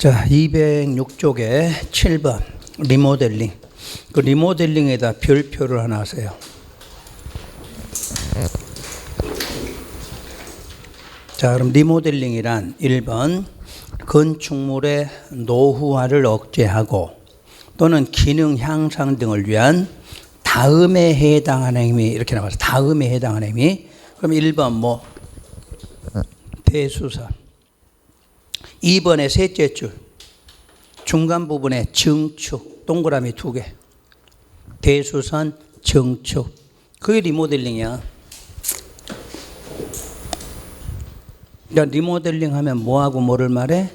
자, 206쪽에 7번 리모델링. 그 리모델링에다 별표를 하나 하세요. 자, 그럼 리모델링이란 1번 건축물의 노후화를 억제하고 또는 기능 향상 등을 위한 다음에 해당하는 행위, 이렇게 나와서 다음에 해당하는 행위. 그럼 1번 대수사, 2번의 셋째 줄 중간 부분에 증축 동그라미 2개, 대수선 증축, 그게 리모델링이야. 그러니까 리모델링 하면 뭐하고 뭐를 말해?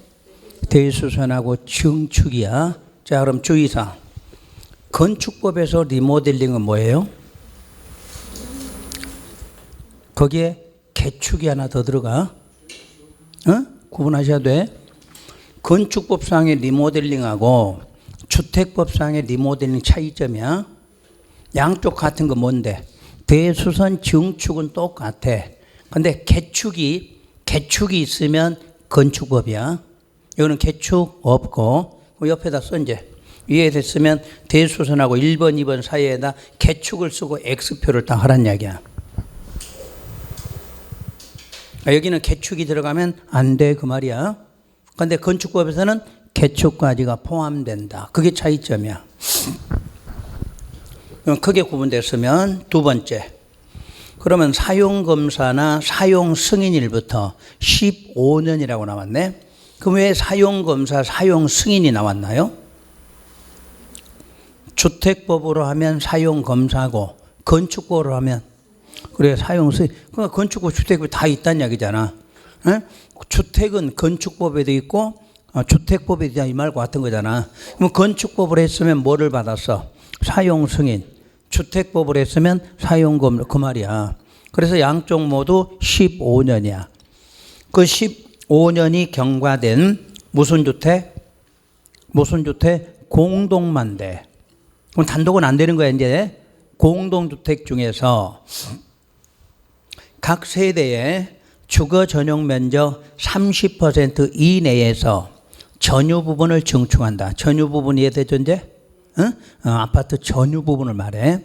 대수선하고 증축이야. 자, 그럼 주의사항, 건축법에서 리모델링은 뭐예요? 거기에 개축이 하나 더 들어가. 구분하셔야 돼. 건축법상의 리모델링하고 주택법상의 리모델링 차이점이야. 양쪽 같은 거 뭔데? 대수선 증축은 똑같아. 근데 개축이 있으면 건축법이야. 이거는 개축 없고 옆에다 써 이제. 위에 됐으면 대수선하고 1번, 2번 사이에다 개축을 쓰고 X표를 딱 하란 이야기야. 여기는 개축이 들어가면 안 돼, 그 말이야. 근데 건축법에서는 개축까지가 포함된다. 그게 차이점이야. 크게 구분됐으면 두 번째. 그러면 사용검사나 사용승인일부터 15년이라고 나왔네. 그럼 왜 사용검사, 사용승인이 나왔나요? 주택법으로 하면 사용검사고 건축법으로 하면 그래 사용승인. 그러니까 건축법, 주택법 다 있다는 이야기잖아. 에? 주택은 건축법에도 있고 주택법에도 있다 이 말과 같은 거잖아. 그럼 건축법을 했으면 뭐를 받았어? 사용승인. 주택법을 했으면 사용검사, 그 말이야. 그래서 양쪽 모두 15년이야. 그 15년이 경과된 무슨 주택? 공동만 돼. 그럼 단독은 안 되는 거야. 이제 공동주택 중에서 각 세대의 주거 전용 면적 30% 이내에서 전유 부분을 증축한다. 전유 부분 이해되죠 이제? 아파트 전유 부분을 말해.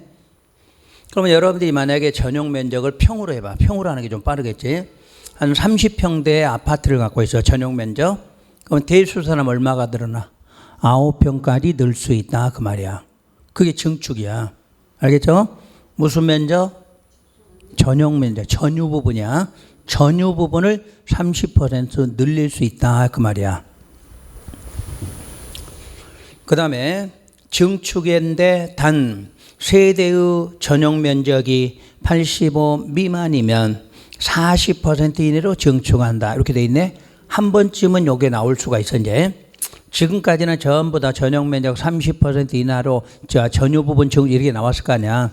그러면 여러분들이 만약에 전용 면적을 평으로 해봐. 평으로 하는 게 좀 빠르겠지. 한 30평대의 아파트를 갖고 있어. 전용 면적. 그럼 대수선하면 얼마가 늘어나? 9평까지 늘 수 있다. 그 말이야. 그게 증축이야. 알겠죠? 무슨 면적? 전용 면적. 전유 부분이야. 전유 부분을 30% 늘릴 수 있다. 그 말이야. 그 다음에 증축인데 단 세대의 전용 면적이 85 미만이면 40% 이내로 증축한다. 이렇게 돼 있네. 한 번쯤은 요게 나올 수가 있어 이제. 지금까지는 전부 다 전용 면적 30% 이하로 전유 부분 증축 이렇게 나왔을 거 아니야.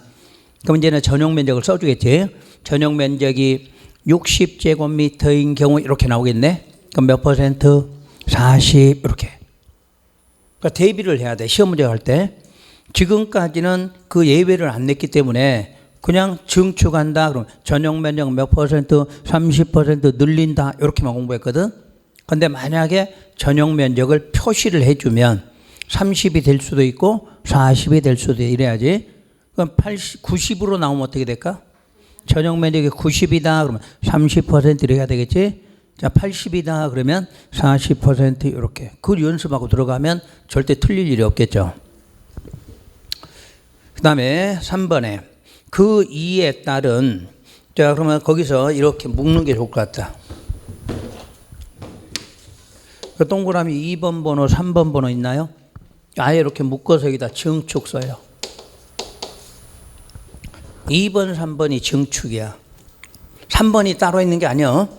그럼 이제는 전용 면적을 써주겠지. 전용 면적이 60제곱미터인 경우 이렇게 나오겠네. 그럼 몇 퍼센트? 40 이렇게. 그러니까 대비를 해야 돼. 시험 문제 할 때. 지금까지는 그 예외를 안 냈기 때문에 그냥 증축한다. 그럼 전용 면적 몇 퍼센트? 30% 늘린다. 이렇게만 공부했거든. 근데 만약에 전용 면적을 표시를 해주면 30이 될 수도 있고 40이 될 수도 이래야지. 그럼 90으로 나오면 어떻게 될까? 전용 면적이 90이다. 그러면 30% 이렇게 해야 되겠지. 자, 80이다. 그러면 40% 이렇게. 그걸 연습하고 들어가면 절대 틀릴 일이 없겠죠. 그 다음에 3번에 그 이에 따른, 자, 그러면 거기서 이렇게 묶는 게 좋을 것 같다. 그 동그라미 2번 번호, 3번 번호 있나요? 아예 이렇게 묶어서 여기다 증축 써요. 2번, 3번이 증축이야. 3번이 따로 있는 게 아니야.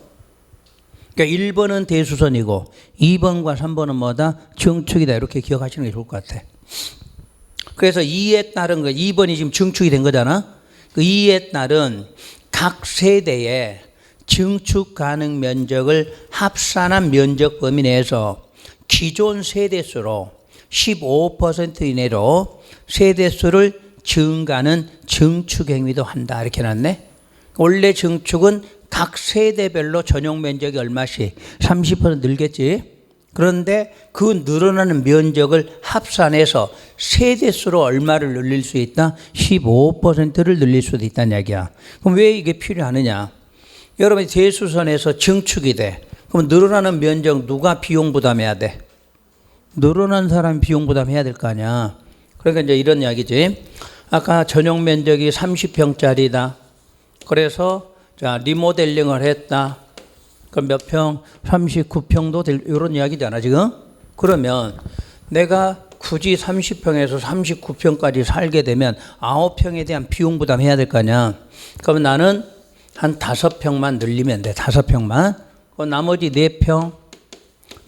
그러니까 1번은 대수선이고 2번과 3번은 뭐다? 증축이다. 이렇게 기억하시는 게 좋을 것 같아. 그래서 2에 따른 거, 2번이 지금 증축이 된 거잖아. 그 2에 따른 각 세대의 증축 가능 면적을 합산한 면적 범위 내에서 기존 세대수로 15% 이내로 세대수를 증가하는 증축 행위도 한다. 이렇게 해놨네. 원래 증축은 각 세대별로 전용 면적이 얼마씩 30% 늘겠지. 그런데 그 늘어나는 면적을 합산해서 세대수로 얼마를 늘릴 수 있다? 15%를 늘릴 수도 있다는 이야기야. 그럼 왜 이게 필요하느냐? 여러분이 대수선에서 증축이 돼. 그럼 늘어나는 면적 누가 비용 부담해야 돼? 늘어난 사람이 비용 부담해야 될 거 아니야. 그러니까 이제 이런 이야기지. 아까 전용 면적이 30평짜리다. 그래서 자 리모델링을 했다. 그럼 몇 평? 39평도 될 이런 이야기잖아 지금. 그러면 내가 굳이 30평에서 39평까지 살게 되면 9평에 대한 비용 부담해야 될 거 아니야. 그러면 나는 한 5평만 늘리면 돼. 5평만. 나머지 4평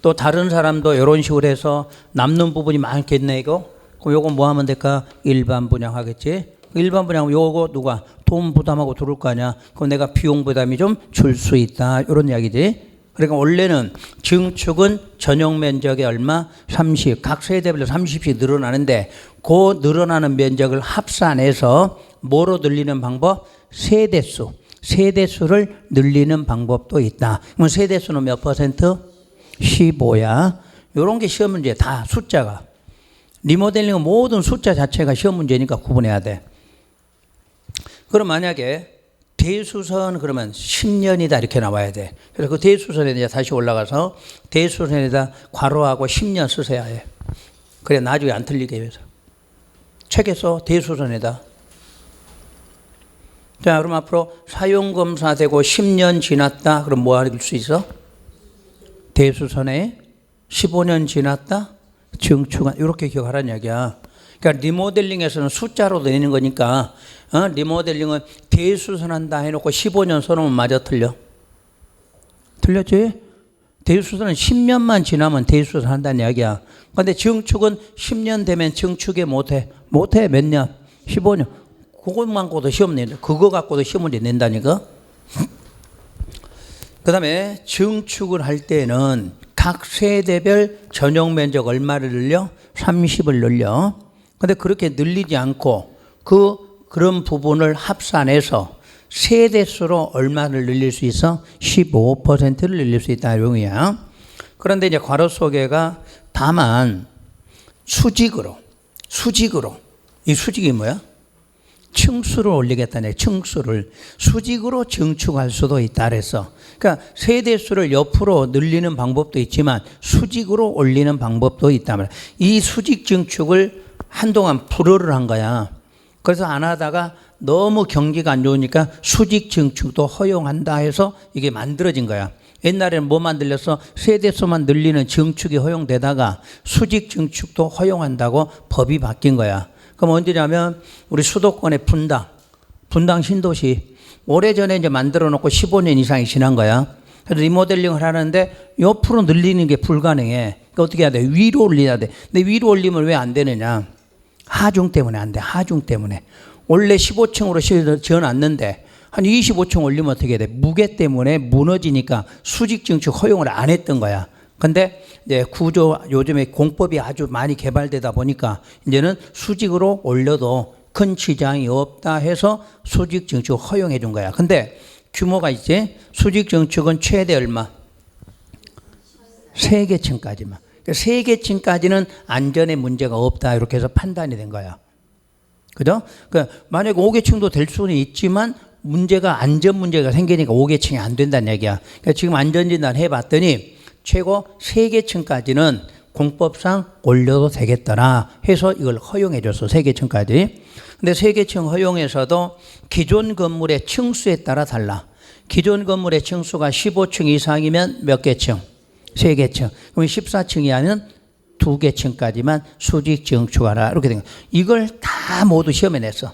또 다른 사람도 이런 식으로 해서 남는 부분이 많겠네 이거. 그럼 요거 뭐 하면 될까? 일반 분양하겠지. 일반 분양 요거 누가 돈 부담하고 들어올 거 아니야. 그럼 내가 비용 부담이 좀 줄 수 있다. 이런 이야기지. 그러니까 원래는 증축은 전용 면적이 얼마? 30. 각 세대별로 30씩 늘어나는데 그 늘어나는 면적을 합산해서 뭐로 늘리는 방법? 세대수. 세대수를 늘리는 방법도 있다. 그럼 세대수는 몇 퍼센트? 15야. 이런 게 시험 문제 다 숫자가. 리모델링은 모든 숫자 자체가 시험 문제니까 구분해야 돼. 그럼 만약에 대수선 그러면 10년이다 이렇게 나와야 돼. 그래서 그 대수선에 이제 다시 올라가서 대수선에다 괄호하고 10년 쓰셔야 해. 그래 나중에 안 틀리게 위해서. 책에서 대수선에다. 자, 그럼 앞으로 사용검사되고 10년 지났다. 그럼 뭐 할 수 있어? 대수선에 15년 지났다. 증축한 이렇게 기억하라는 이야기야. 그러니까 리모델링에서는 숫자로 내는 거니까 리모델링은 대수선한다 해놓고 15년 써놓으면 맞아 틀려? 틀렸지? 대수선은 10년만 지나면 대수선 한다는 이야기야. 그런데 증축은 10년 되면 증축에 못해. 못해 몇 년? 15년. 그것만 갖고도 시험 낸다. 그거 갖고도 시험을 낸다니까. 그 다음에 증축을 할 때는 각 세대별 전용 면적 얼마를 늘려? 30을 늘려. 근데 그렇게 늘리지 않고 그런 부분을 합산해서 세대수로 얼마를 늘릴 수 있어? 15%를 늘릴 수 있다. 이용이야. 그런데 이제 괄호 속에가 다만 수직으로. 이 수직이 뭐야? 층수를 올리겠다네. 층수를 수직으로 증축할 수도 있다 그랬어. 그러니까 세대수를 옆으로 늘리는 방법도 있지만 수직으로 올리는 방법도 있다 말이야. 이 수직 증축을 한동안 불허를 한 거야. 그래서 안 하다가 너무 경기가 안 좋으니까 수직 증축도 허용한다 해서 이게 만들어진 거야. 옛날에는 뭐 만들렸어? 세대수만 늘리는 증축이 허용되다가 수직 증축도 허용한다고 법이 바뀐 거야. 그럼 언제냐면 우리 수도권의 분당 신도시 오래전에 이제 만들어 놓고 15년 이상이 지난 거야. 그래서 리모델링을 하는데 옆으로 늘리는 게 불가능해. 그러니까 어떻게 해야 돼? 위로 올려야 돼. 근데 위로 올리면 왜 안 되느냐? 하중 때문에 안 돼. 하중 때문에. 원래 15층으로 지어놨는데 한 25층 올리면 어떻게 돼? 무게 때문에 무너지니까 수직 증축 허용을 안 했던 거야. 근데 이제 구조 요즘에 공법이 아주 많이 개발되다 보니까 이제는 수직으로 올려도 큰 지장이 없다 해서 수직 증축 허용해 준 거야. 근데 규모가 있지. 수직 증축은 최대 얼마? 3계층까지만. 3계층까지는 안전에 문제가 없다 이렇게 해서 판단이 된 거야. 그죠? 그러니까 만약에 5계층도 될 수는 있지만 안전 문제가 생기니까 5계층이 안 된다는 얘기야. 그러니까 지금 안전진단 해봤더니 최고 3계층까지는 공법상 올려도 되겠더라 해서 이걸 허용해 줬어. 3계층까지. 근데 3계층 허용에서도 기존 건물의 층수에 따라 달라. 기존 건물의 층수가 15층 이상이면 몇 계층? 3계층. 그럼 14층이 아니면 2계층까지만 수직 증축하라. 이렇게 된 거야. 이걸 다 모두 시험에 냈어.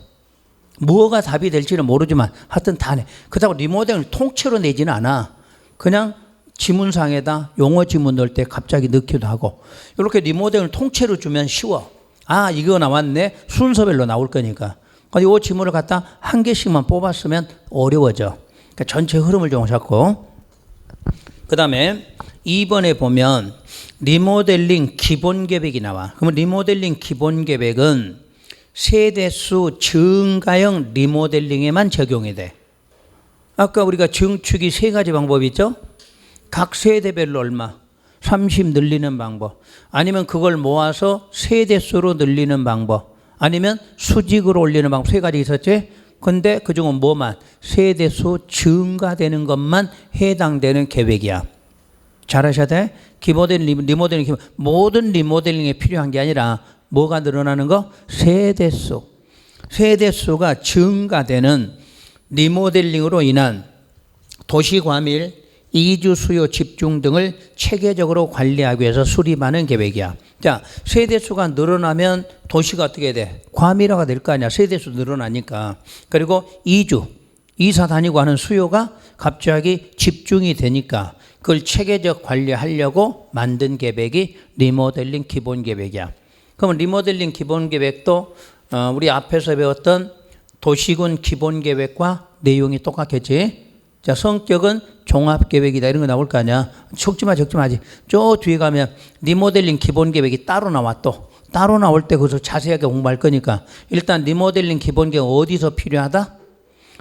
뭐가 답이 될지는 모르지만 하여튼 다 내. 그렇다고 리모델링을 통째로 내지는 않아. 그냥 지문상에다 용어 지문 넣을 때 갑자기 넣기도 하고. 이렇게 리모델링을 통째로 주면 쉬워. 아, 이거 나왔네. 순서별로 나올 거니까. 이 지문을 갖다 한 개씩만 뽑았으면 어려워져. 그러니까 전체 흐름을 좀 잡고. 그 다음에 2번에 보면 리모델링 기본 계획이 나와. 그러면 리모델링 기본 계획은 세대수 증가형 리모델링에만 적용이 돼. 아까 우리가 증축이 3가지 방법이 있죠? 각 세대별로 얼마? 30 늘리는 방법, 아니면 그걸 모아서 세대수로 늘리는 방법, 아니면 수직으로 올리는 방법, 세 가지 있었지? 근데 그중은 뭐만? 세대수 증가되는 것만 해당되는 계획이야. 잘하셔야 돼. 리모델링, 모든 리모델링에 필요한 게 아니라 뭐가 늘어나는 거? 세대수. 세대수가 증가되는 리모델링으로 인한 도시과밀, 이주 수요 집중 등을 체계적으로 관리하기 위해서 수립하는 계획이야. 자, 세대수가 늘어나면 도시가 어떻게 돼? 과밀화가 될 거 아니야. 세대수 늘어나니까. 그리고 이사 다니고 하는 수요가 갑자기 집중이 되니까 그걸 체계적 관리하려고 만든 계획이 리모델링 기본 계획이야. 그러면 리모델링 기본 계획도 우리 앞에서 배웠던 도시군 기본 계획과 내용이 똑같겠지. 자, 성격은 종합계획이다. 이런 거 나올 거 아니야. 적지 마지. 저 뒤에 가면 리모델링 기본계획이 따로 나와 또. 따로 나올 때 그것을 자세하게 공부할 거니까. 일단 리모델링 기본계획 어디서 필요하다?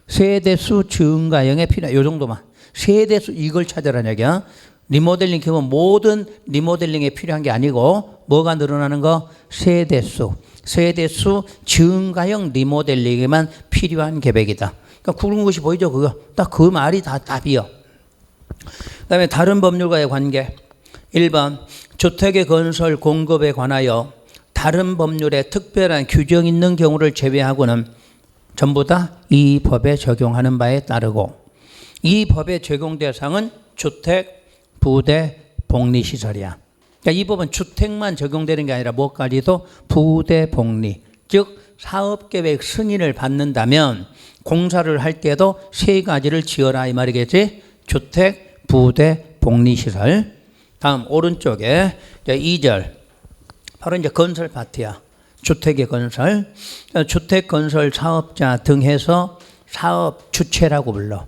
세대수 증가형에 필요하다. 요 정도만. 세대수 이걸 찾으라는 얘기야. 리모델링 기본 모든 리모델링에 필요한 게 아니고 뭐가 늘어나는 거? 세대수 증가형 리모델링에만 필요한 계획이다. 그러니까 굵은 것이 보이죠? 그거. 딱 그 말이 다 답이요. 그 다음에 다른 법률과의 관계. 1번, 주택의 건설 공급에 관하여 다른 법률에 특별한 규정 있는 경우를 제외하고는 전부 다 이 법에 적용하는 바에 따르고, 이 법의 적용 대상은 주택, 부대, 복리시설이야. 그러니까 이 법은 주택만 적용되는 게 아니라 뭐까지도 부대, 복리. 즉, 사업계획 승인을 받는다면 공사를 할 때도 세 가지를 지어라 이 말이겠지. 주택, 부대, 복리시설. 다음 오른쪽에 2절 바로 이제 건설 파트야. 주택의 건설. 주택 건설 사업자 등 해서 사업 주체라고 불러.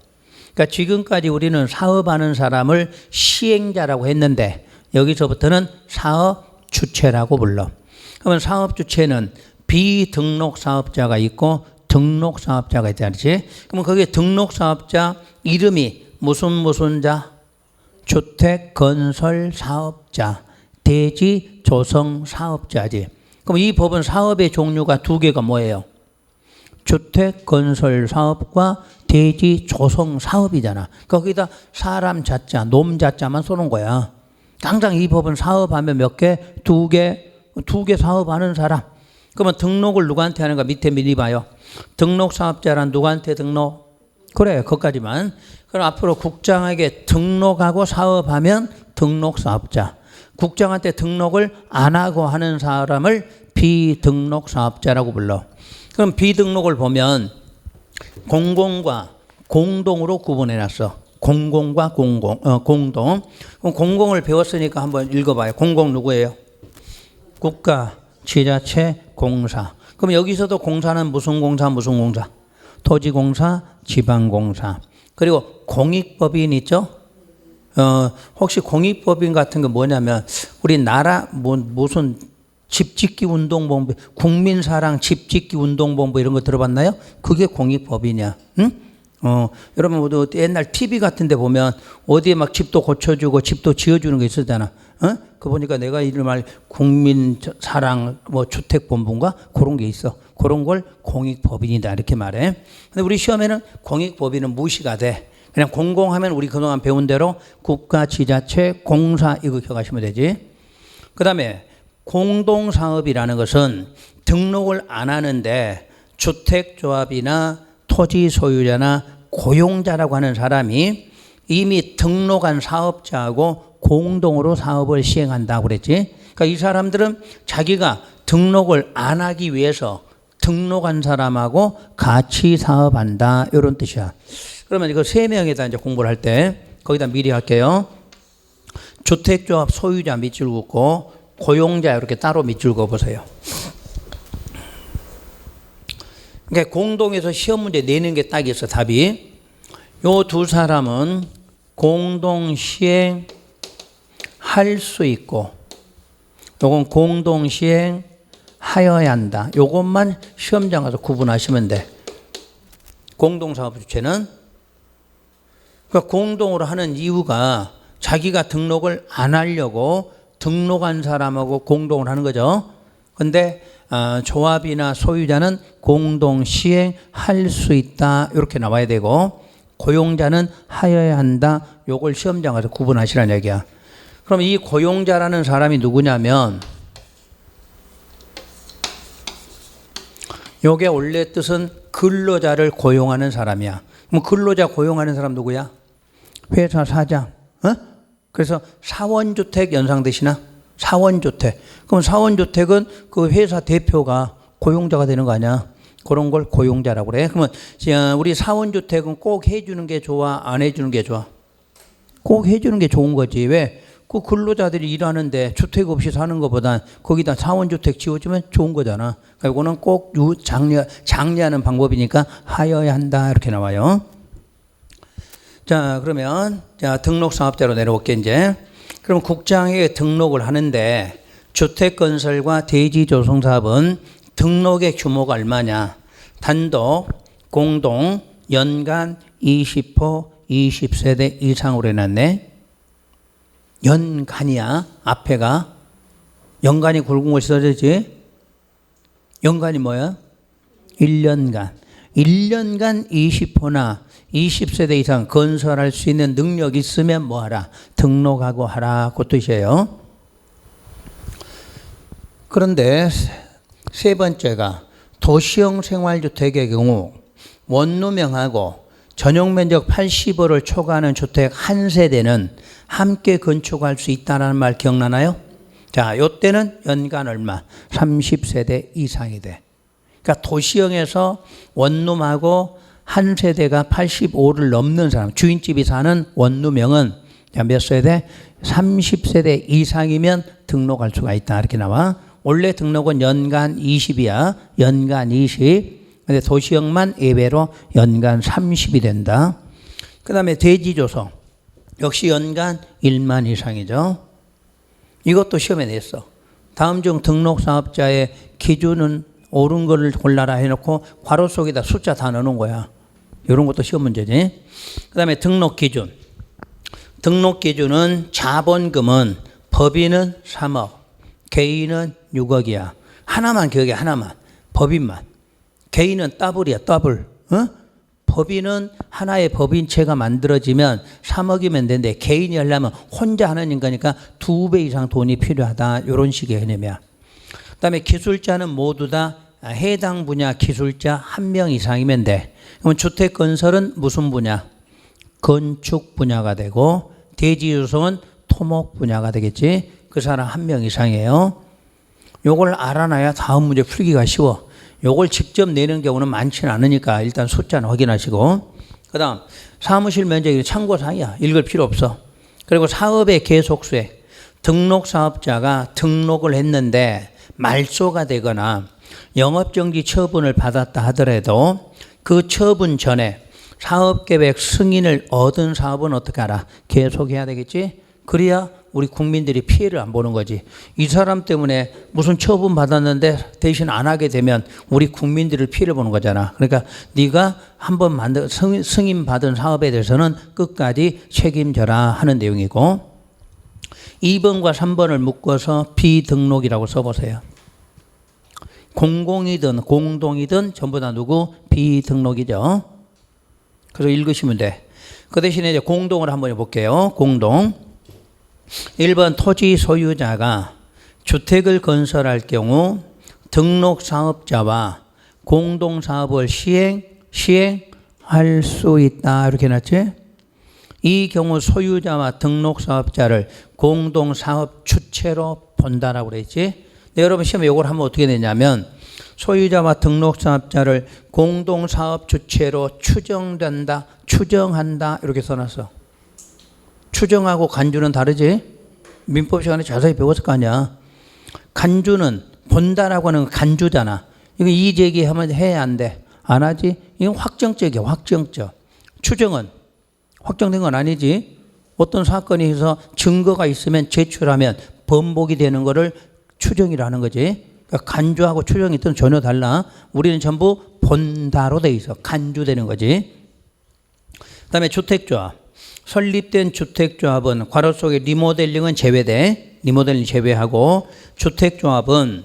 그러니까 지금까지 우리는 사업하는 사람을 시행자라고 했는데 여기서부터는 사업 주체라고 불러. 그러면 사업 주체는 비등록 사업자가 있고 등록 사업자가 있다지. 그러면 거기에 등록 사업자 이름이 무슨 자? 주택 건설 사업자, 대지 조성 사업자지. 그럼 이 법은 사업의 종류가 두 개가 뭐예요? 주택 건설 사업과 대지 조성 사업이잖아. 거기다 사람 자자, 놈 자자만 써놓은 거야. 당장 이 법은 사업하면 몇 개? 두 개 사업하는 사람. 그러면 등록을 누구한테 하는가? 밑에 미리 봐요. 등록 사업자란 누구한테 등록? 그래, 거기까지만. 그럼 앞으로 국장에게 등록하고 사업하면 등록 사업자. 국장한테 등록을 안 하고 하는 사람을 비등록 사업자라고 불러. 그럼 비등록을 보면 공공과 공동으로 구분해 놨어. 공공과 공동. 그럼 공공을 배웠으니까 한번 읽어봐요. 공공 누구예요? 국가, 지자체, 공사. 그럼 여기서도 공사는 무슨 공사? 토지공사, 지방공사. 그리고 공익법인 있죠? 혹시 공익법인 같은 거 뭐냐면 우리나라 무슨 집짓기 운동본부, 국민사랑 집짓기 운동본부 이런 거 들어봤나요? 그게 공익법인이야. 응? 여러분 모두 옛날 TV 같은 데 보면 어디에 막 집도 고쳐주고 집도 지어주는 거 있었잖아. 그 보니까 내가 이름을 국민사랑 주택본부인가? 그런 게 있어. 그런 걸 공익법인이다 이렇게 말해. 근데 우리 시험에는 공익법인은 무시가 돼. 그냥 공공하면 우리 그동안 배운 대로 국가, 지자체, 공사 이거 기억하시면 되지. 그 다음에 공동사업이라는 것은 등록을 안 하는데 주택조합이나 토지 소유자나 고용자라고 하는 사람이 이미 등록한 사업자하고 공동으로 사업을 시행한다고 그랬지. 그러니까 이 사람들은 자기가 등록을 안 하기 위해서 등록한 사람하고 같이 사업한다 이런 뜻이야. 그러면 이거 세 명에다 이제 공부를 할 때 거기다 미리 할게요. 주택조합 소유자 밑줄 긋고 고용자 이렇게 따로 밑줄 그어보세요. 그러니까 공동에서 시험 문제 내는 게 딱 있어 답이. 요 두 사람은 공동 시행 할 수 있고 요건 공동 시행 하여야 한다. 요것만 시험장 가서 구분하시면 돼. 공동사업 주체는 그러니까 공동으로 하는 이유가 자기가 등록을 안 하려고 등록한 사람하고 공동을 하는 거죠. 근데 조합이나 소유자는 공동 시행할 수 있다 이렇게 나와야 되고 고용자는 하여야 한다. 요걸 시험장 가서 구분하시라는 얘기야. 그럼 이 고용자라는 사람이 누구냐면 요게 원래 뜻은 근로자를 고용하는 사람이야. 그럼 근로자 고용하는 사람 누구야? 회사 사장. 그래서 사원주택 연상되시나? 사원주택. 그럼 사원주택은 그 회사 대표가 고용자가 되는 거 아니야? 그런 걸 고용자라고 그래. 그러면 우리 사원주택은 꼭 해주는 게 좋아? 안 해주는 게 좋아? 꼭 해주는 게 좋은 거지. 왜? 그 근로자들이 일하는데 주택 없이 사는 것보단 거기다 사원주택 지어주면 좋은 거잖아. 그러니까 이거는 꼭 장려하는 방법이니까 하여야 한다 이렇게 나와요. 자, 그러면 등록사업자로 내려올게 이제. 그럼 국장에 등록을 하는데 주택건설과 대지조성사업은 등록의 규모가 얼마냐? 단독, 공동, 연간 20호, 20세대 이상으로 해놨네. 연간이야. 앞에가 연간이 굵은 것이 써지지. 연간이 뭐야? 1년간. 1년간 20호나 20세대 이상 건설할 수 있는 능력이 있으면 뭐하라? 등록하고 하라. 그 뜻이에요. 그런데 세 번째가 도시형 생활주택의 경우 원룸형하고 전용면적 80호를 초과하는 주택 한 세대는 함께 건축할 수 있다는 말 기억나나요? 자, 요때는 연간 얼마? 30세대 이상이 돼. 그러니까 도시형에서 원룸하고 한 세대가 85를 넘는 사람, 주인집이 사는 원룸형은 몇 세대? 30세대 이상이면 등록할 수가 있다. 이렇게 나와. 원래 등록은 연간 20이야. 연간 20. 근데 도시형만 예외로 연간 30이 된다. 그 다음에 대지조성. 역시 연간 1만 이상이죠. 이것도 시험에 냈어. 다음 중 등록사업자의 기준은 옳은 거를 골라라 해놓고 괄호 속에다 숫자 다 넣어놓은 거야. 이런 것도 시험 문제지. 그 다음에 등록 기준. 등록 기준은 자본금은 법인은 3억, 개인은 6억이야. 하나만 기억해, 하나만. 법인만. 개인은 더블이야, 더블. 법인은 하나의 법인체가 만들어지면 3억이면 되는데 개인이 하려면 혼자 하는 인간이니까 2배 이상 돈이 필요하다. 이런 식의 개념이야. 그 다음에 기술자는 모두 다 해당 분야 기술자 1명 이상이면 돼. 그럼 주택건설은 무슨 분야? 건축 분야가 되고 대지조성은 토목 분야가 되겠지. 그 사람 1명 이상이에요. 요걸 알아놔야 다음 문제 풀기가 쉬워. 요걸 직접 내는 경우는 많지는 않으니까 일단 숫자는 확인하시고. 그 다음 사무실 면적이 참고사항이야. 읽을 필요 없어. 그리고 사업의 계속수에 등록사업자가 등록을 했는데 말소가 되거나 영업정지 처분을 받았다 하더라도 그 처분 전에 사업계획 승인을 얻은 사업은 어떻게 하라? 계속해야 되겠지? 그래야 우리 국민들이 피해를 안 보는 거지. 이 사람 때문에 무슨 처분 받았는데 대신 안 하게 되면 우리 국민들을 피해를 보는 거잖아. 그러니까 네가 한번 승인 받은 사업에 대해서는 끝까지 책임져라 하는 내용이고 2번과 3번을 묶어서 비등록이라고 써보세요. 공공이든 공동이든 전부 다 누구? 비등록이죠. 그래서 읽으시면 돼. 그 대신에 이제 공동을 한번 해볼게요. 공동. 1번 토지 소유자가 주택을 건설할 경우 등록사업자와 공동사업을 시행할 수 있다. 이렇게 해놨지? 이 경우 소유자와 등록사업자를 공동사업 주체로 본다라고 그랬지? 네, 여러분 시험에 이걸 하면 어떻게 되냐면 소유자와 등록사업자를 공동사업 주체로 추정된다, 추정한다 이렇게 써놨어. 추정하고 간주는 다르지? 민법 시간에 자세히 배웠을 거 아니야. 간주는 본다라고 하는 건 간주잖아. 이거 이의제기하면 해야 안 돼. 안 하지? 이건 확정적이야. 확정적. 추정은 확정된 건 아니지. 어떤 사건이 해서 증거가 있으면 제출하면 번복이 되는 거를 추정이라는 거지. 그러니까 간주하고 추정이 또 전혀 달라. 우리는 전부 본다로 돼 있어. 간주되는 거지. 그 다음에 주택조합. 설립된 주택조합은 괄호 속에 리모델링은 제외돼. 리모델링 제외하고 주택조합은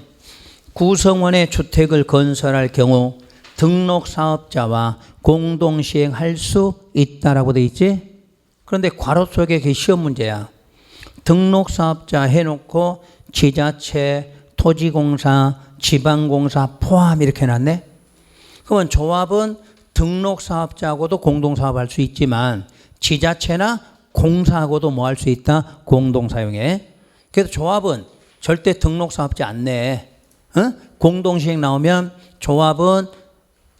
구성원의 주택을 건설할 경우 등록사업자와 공동시행할 수 있다라고 돼 있지. 그런데 괄호 속에 그게 시험 문제야. 등록사업자 해놓고 지자체, 토지공사, 지방공사 포함 이렇게 해놨네. 그러면 조합은 등록사업자하고도 공동사업할 수 있지만 지자체나 공사하고도 뭐 할 수 있다? 공동사용해. 그래서 조합은 절대 등록사업자 안 내. 공동시행 나오면 조합은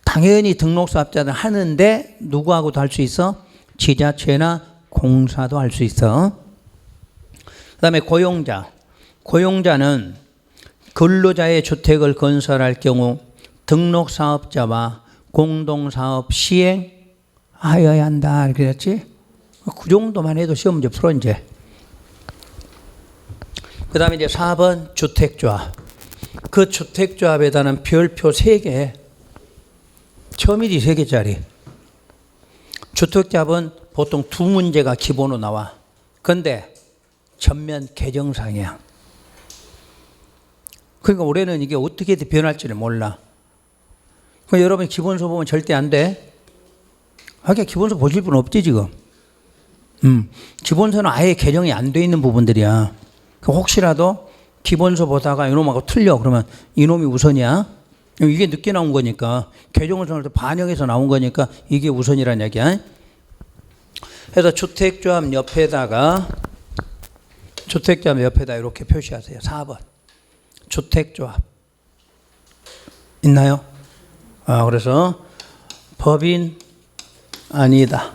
당연히 등록사업자들 하는데 누구하고도 할 수 있어? 지자체나 공사도 할 수 있어. 그 다음에 고용자. 고용자는 근로자의 주택을 건설할 경우 등록사업자와 공동사업 시행하여야 한다. 그랬지? 그 정도만 해도 시험 문제 풀어 이제. 그 다음에 이제 4번 주택조합. 그 주택조합에다는 별표 3개. 처음이지 3개짜리. 주택조합은 보통 2문제가 기본으로 나와. 근데 전면 개정상이야. 그러니까 올해는 이게 어떻게 변할지를 몰라. 그러니까 여러분 기본서 보면 절대 안 돼. 하긴 기본서 보실 분 없지 지금. 기본서는 아예 개정이 안 돼 있는 부분들이야. 혹시라도 기본서 보다가 이놈하고 틀려 그러면 이놈이 우선이야. 이게 늦게 나온 거니까 개정을 반영해서 나온 거니까 이게 우선이란 얘기야. 그래서 주택조합 옆에다가 이렇게 표시하세요. 4번 주택조합 있나요? 그래서 법인 아니다.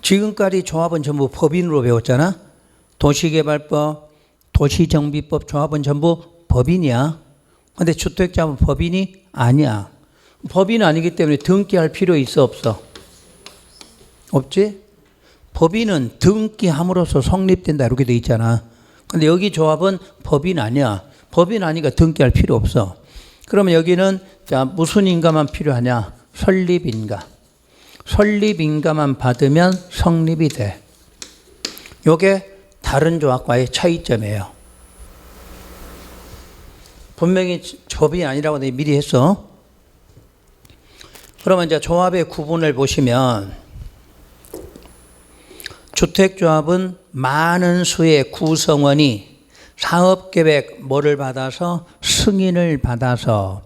지금까지 조합은 전부 법인으로 배웠잖아. 도시개발법, 도시정비법 조합은 전부 법인이야. 근데 주택조합은 법인이 아니야. 법인 아니기 때문에 등기할 필요 있어 없어? 없지? 법인은 등기함으로써 성립된다 이렇게 돼 있잖아. 근데 여기 조합은 법인 아니야. 법인 아니까 등기할 필요 없어. 그러면 여기는 자 무슨 인가만 필요하냐? 설립인가. 설립인가만 받으면 성립이 돼. 요게 다른 조합과의 차이점이에요. 분명히 법이 아니라고 내가 미리 했어. 그러면 이제 조합의 구분을 보시면 주택조합은 많은 수의 구성원이 사업계획 뭐를 받아서 승인을 받아서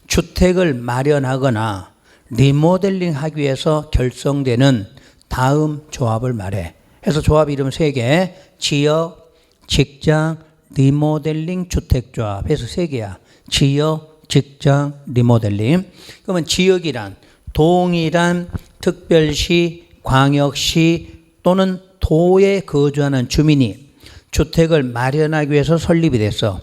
주택을 마련하거나 리모델링 하기 위해서 결성되는 다음 조합을 말해. 그래서 조합 이름 3개. 지역, 직장, 리모델링 주택조합 해서 3개야. 지역, 직장, 리모델링. 그러면 지역이란 동일한 특별시, 광역시 또는 도에 거주하는 주민이 주택을 마련하기 위해서 설립이 됐어.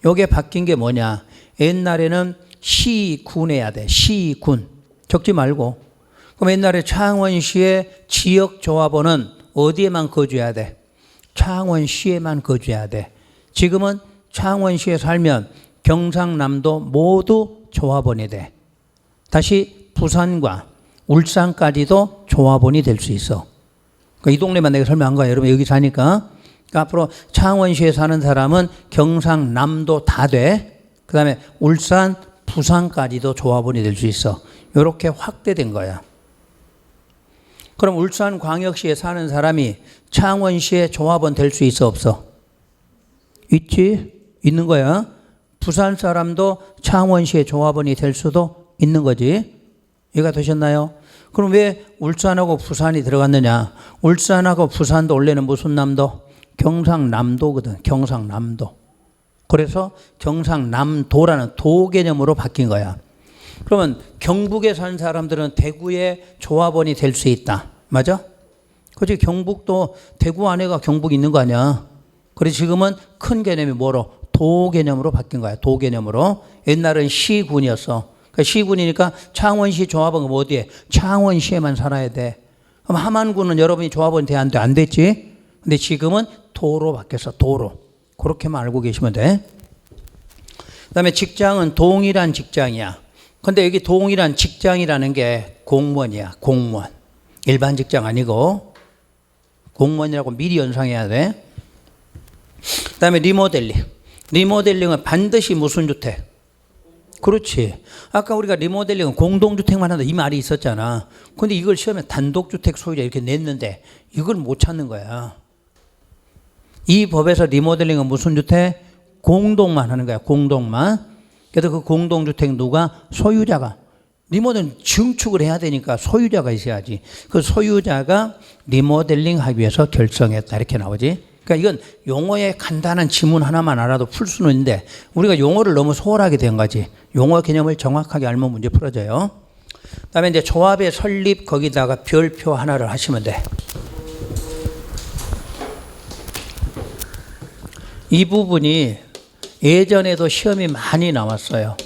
요게 바뀐 게 뭐냐? 옛날에는 시군해야 돼. 시군. 적지 말고. 그럼 옛날에 창원시의 지역조합원은 어디에만 거주해야 돼? 창원시에만 거주해야 돼. 지금은 창원시에 살면 경상남도 모두 조합원이 돼. 다시 부산과 울산까지도 조합원이 될 수 있어. 그러니까 이 동네만 내가 설명한 거야. 여러분 여기 사니까. 그러니까 앞으로 창원시에 사는 사람은 경상남도 다 돼. 그 다음에 울산, 부산까지도 조합원이 될 수 있어. 이렇게 확대된 거야. 그럼 울산광역시에 사는 사람이 창원시에 조합원 될 수 있어 없어? 있지. 있는 거야. 부산 사람도 창원시에 조합원이 될 수도 있는 거지. 이해가 되셨나요? 그럼 왜 울산하고 부산이 들어갔느냐? 울산하고 부산도 원래는 무슨 남도? 경상남도거든. 경상남도. 그래서 경상남도라는 도 개념으로 바뀐 거야. 그러면 경북에 사는 사람들은 대구에 조합원이 될 수 있다. 맞아? 그렇지. 경북도 대구 안에가 경북이 있는 거 아니야. 그래서 지금은 큰 개념이 뭐로? 도 개념으로 바뀐 거야. 도 개념으로. 옛날은 시군이었어. 그러니까 시군이니까 창원시 조합원 어디에? 창원시에만 살아야 돼. 그럼 함안군은 여러분이 조합원 돼? 안 돼? 안 됐지? 근데 지금은 도로 바뀌었어. 도로. 그렇게만 알고 계시면 돼. 그 다음에 직장은 동일한 직장이야. 근데 여기 동일한 직장이라는 게 공무원이야. 공무원. 일반 직장 아니고 공무원이라고 미리 연상해야 돼. 그다음에 리모델링. 리모델링은 반드시 무슨 주택? 그렇지. 아까 우리가 리모델링은 공동주택만 한다 이 말이 있었잖아. 근데 이걸 시험에 단독주택 소유자 이렇게 냈는데 이걸 못 찾는 거야. 이 법에서 리모델링은 무슨 주택? 공동만 하는 거야. 공동만. 그래서 그 공동주택 누가? 소유자가. 리모델링 증축을 해야 되니까 소유자가 있어야지. 그 소유자가 리모델링 하기 위해서 결정했다 이렇게 나오지. 그러니까 이건 용어의 간단한 지문 하나만 알아도 풀 수는 있는데 우리가 용어를 너무 소홀하게 된 거지. 용어 개념을 정확하게 알면 문제 풀어져요. 그다음에 이제 조합의 설립 거기다가 별표 하나를 하시면 돼. 이 부분이 예전에도 시험이 많이 나왔어요.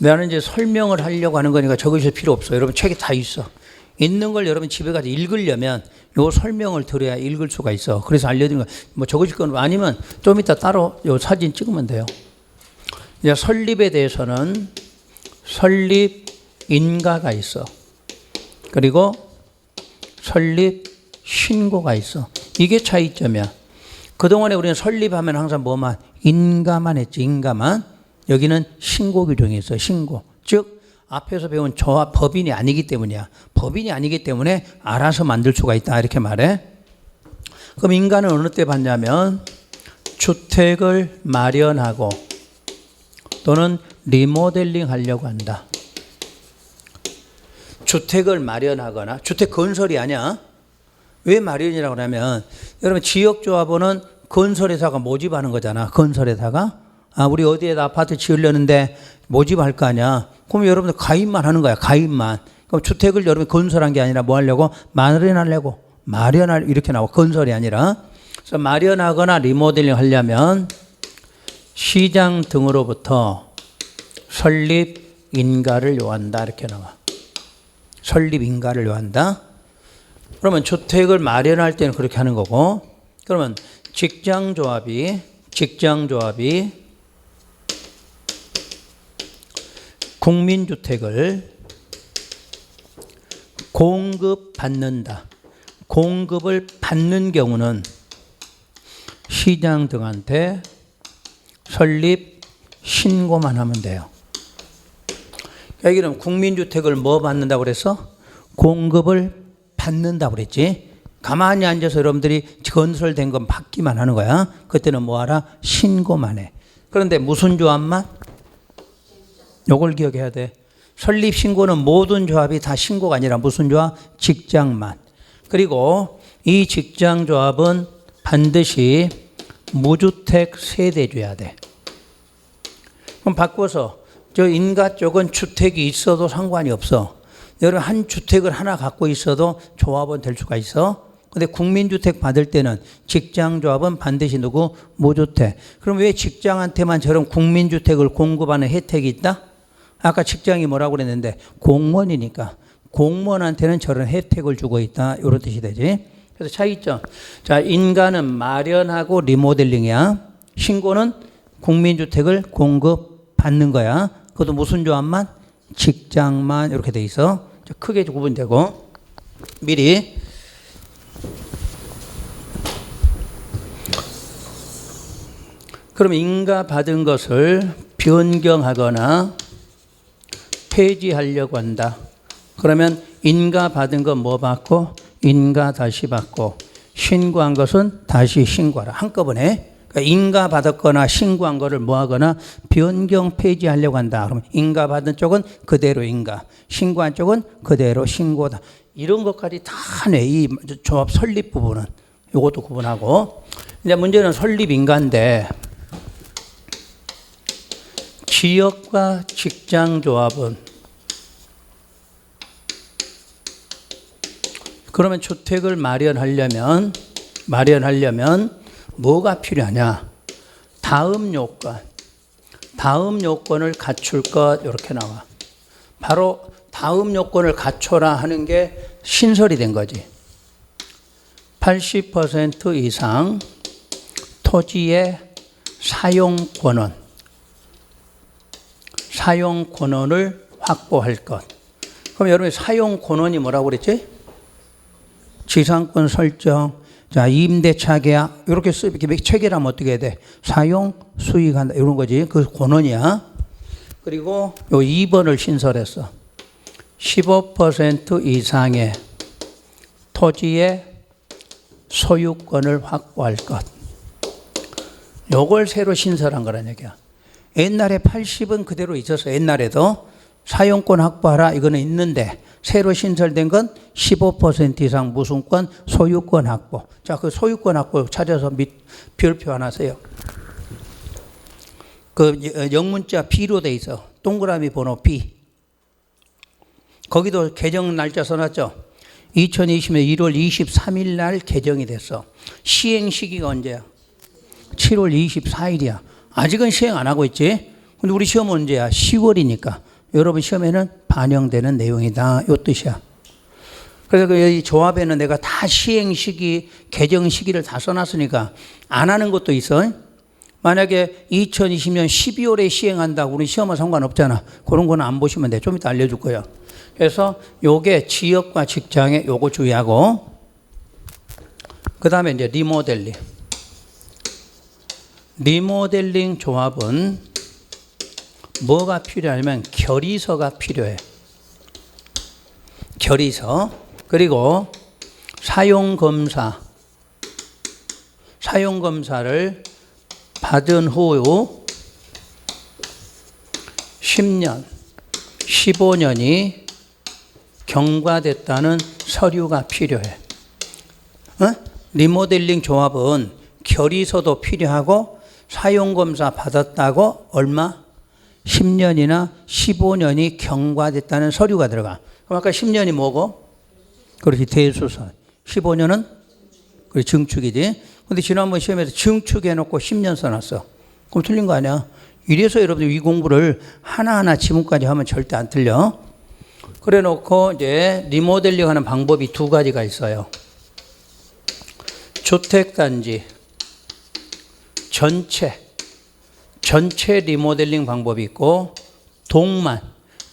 나는 이제 설명을 하려고 하는 거니까 적으실 필요 없어요. 여러분 책에 다 있어. 있는 걸 여러분 집에 가서 읽으려면 요 설명을 들어야 읽을 수가 있어. 그래서 알려드린 거, 뭐 적으실 건 아니면 좀 이따 따로 요 사진 찍으면 돼요. 이제 설립에 대해서는 설립 인가가 있어. 그리고 설립 신고가 있어. 이게 차이점이야. 그동안에 우리는 설립하면 항상 뭐만? 인가만 했지, 인가만. 여기는 신고 규정이 있어, 신고. 즉, 앞에서 배운 조합 법인이 아니기 때문이야. 법인이 아니기 때문에 알아서 만들 수가 있다. 이렇게 말해. 그럼 인가는 어느 때 받냐면 주택을 마련하고 또는 리모델링 하려고 한다. 주택을 마련하거나 주택 건설이 아니야. 왜 마련이라고 하면 여러분 지역조합원은 건설회사가 모집하는 거잖아. 건설회사가. 우리 어디에다 아파트 지으려는데 모집할 거 아니야. 그럼 여러분들 가입만 하는 거야. 가입만. 그럼 주택을 여러분이 건설한 게 아니라 뭐 하려고? 마련하려고. 마련할 이렇게 나와. 건설이 아니라. 그래서 마련하거나 리모델링 하려면 시장 등으로부터 설립 인가를 요한다. 이렇게 나와. 설립 인가를 요한다. 그러면 주택을 마련할 때는 그렇게 하는 거고. 그러면 직장조합이 국민주택을 공급받는다. 공급을 받는 경우는 시장 등한테 설립 신고만 하면 돼요. 여기는 국민주택을 뭐 받는다고 그랬어? 공급을 받는다고 그랬지. 가만히 앉아서 여러분들이 건설된 건 받기만 하는 거야. 그때는 뭐 하라? 신고만 해. 그런데 무슨 조합만? 요걸 기억해야 돼. 설립 신고는 모든 조합이 다 신고가 아니라 무슨 조합? 직장만. 그리고 이 직장 조합은 반드시 무주택 세대줘야 돼. 그럼 바꿔서 저 인가 쪽은 주택이 있어도 상관이 없어. 여러분 한 주택을 하나 갖고 있어도 조합원 될 수가 있어. 근데 국민주택 받을 때는 직장조합은 반드시 누구? 무주택. 그럼 왜 직장한테만 저런 국민주택을 공급하는 혜택이 있다? 아까 직장이 뭐라고 그랬는데 공무원이니까 공무원한테는 저런 혜택을 주고 있다. 이런 뜻이 되지. 그래서 차이점. 자, 인가는 마련하고 리모델링이야. 신고는 국민주택을 공급받는 거야. 그것도 무슨 조합만? 직장만 이렇게 돼 있어. 크게 구분되고 미리 그럼 인가 받은 것을 변경하거나 폐지하려고 한다. 그러면 인가 받은 건 뭐 받고 인가 다시 받고 신고한 것은 다시 신고하라. 한꺼번에. 그러니까 인가 받았거나 신고한 거를 뭐 하거나 변경 폐지하려고 한다. 그러면 인가 받은 쪽은 그대로 인가, 신고한 쪽은 그대로 신고다. 이런 것까지 다 내. 이 조합 설립 부분은 이것도 구분하고. 이제 문제는 설립 인가인데 지역과 직장 조합은 그러면 주택을 마련하려면 뭐가 필요하냐? 다음 요건을 갖출 것 이렇게 나와. 바로 다음 요건을 갖춰라 하는 게 신설이 된 거지. 80% 이상 토지의 사용 권원을 확보할 것. 그럼 여러분 사용 권한이 뭐라고 그랬지? 지상권 설정, 자 임대차 계약 이렇게 이렇게 체결하면 어떻게 해야 돼? 사용 수익한다 이런 거지. 그 권한이야. 그리고 요 2번을 신설했어. 15% 이상의 토지의 소유권을 확보할 것. 요걸 새로 신설한 거란 얘기야. 옛날에 80은 그대로 있었어. 옛날에도 사용권 확보하라 이거는 있는데 새로 신설된 건 15% 이상 무슨권 소유권 확보. 자, 그 소유권 확보 찾아서 별표 하나 써요. 그 영문자 B로 돼 있어. 동그라미 번호 B. 거기도 개정 날짜 써놨죠. 2020년 1월 23일 날 개정이 됐어. 시행 시기가 언제야? 7월 24일이야. 아직은 시행 안 하고 있지. 근데 우리 시험 언제야? 10월이니까. 여러분 시험에는 반영되는 내용이다. 이 뜻이야. 그래서 그 조합에는 내가 다 시행 시기, 개정 시기를 다 써놨으니까 안 하는 것도 있어. 만약에 2020년 12월에 시행한다고 우리 시험은 상관없잖아. 그런 거는 안 보시면 돼. 좀 이따 알려줄 거야. 그래서 요게 지역과 직장에 요거 주의하고, 그 다음에 이제 리모델링. 리모델링 조합은 뭐가 필요하냐면 결의서가 필요해. 결의서. 그리고 사용검사. 사용검사를 받은 후 10년, 15년이 경과됐다는 서류가 필요해. 리모델링 조합은 결의서도 필요하고 사용검사 받았다고 얼마? 10년이나 15년이 경과됐다는 서류가 들어가. 그럼 아까 10년이 뭐고? 그렇지, 대수선. 15년은? 그래, 증축이지. 근데 지난번 시험에서 증축해놓고 10년 써놨어. 그럼 틀린 거 아니야? 이래서 여러분들 이 공부를 하나하나 지문까지 하면 절대 안 틀려. 그래 놓고 이제 리모델링 하는 방법이 두 가지가 있어요. 주택단지 전체 리모델링 방법이 있고 동만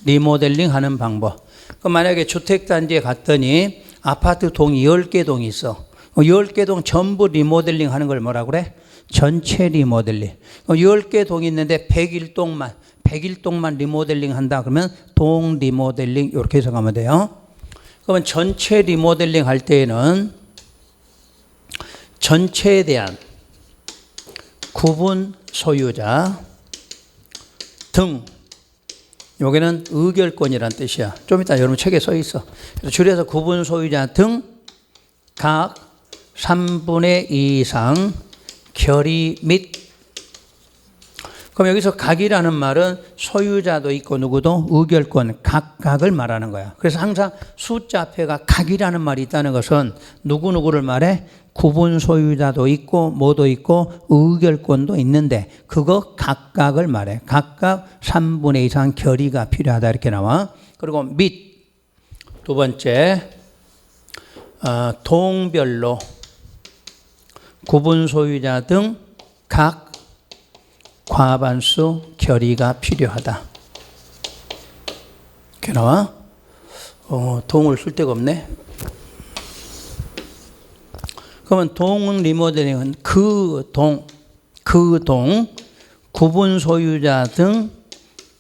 리모델링 하는 방법. 그럼 만약에 주택단지에 갔더니 아파트 동이 10개 동이 있어. 10개 동 전부 리모델링 하는 걸 뭐라 그래? 전체 리모델링. 10개 동이 있는데 101동만 리모델링 한다 그러면 동 리모델링 이렇게 해석하면 돼요. 그러면 전체 리모델링 할 때에는 전체에 대한 구분 소유자 등, 여기는 의결권이란 뜻이야. 좀 이따 여러분 책에 써 있어. 그래서 줄여서 구분 소유자 등 각 3분의 2 이상 결의 및, 그럼 여기서 각이라는 말은 소유자도 있고 누구도 의결권 각각을 말하는 거야. 그래서 항상 숫자 앞에가 각이라는 말이 있다는 것은 누구누구를 말해? 구분 소유자도 있고 뭐도 있고 의결권도 있는데 그거 각각을 말해. 각각 3분의 2 이상 결의가 필요하다 이렇게 나와. 그리고 및 두 번째 동별로 구분 소유자 등 각 과반수 결의가 필요하다. 이렇게 나와. 동을 쓸 데가 없네. 그러면 동 리모델링은 그 동 구분 소유자 등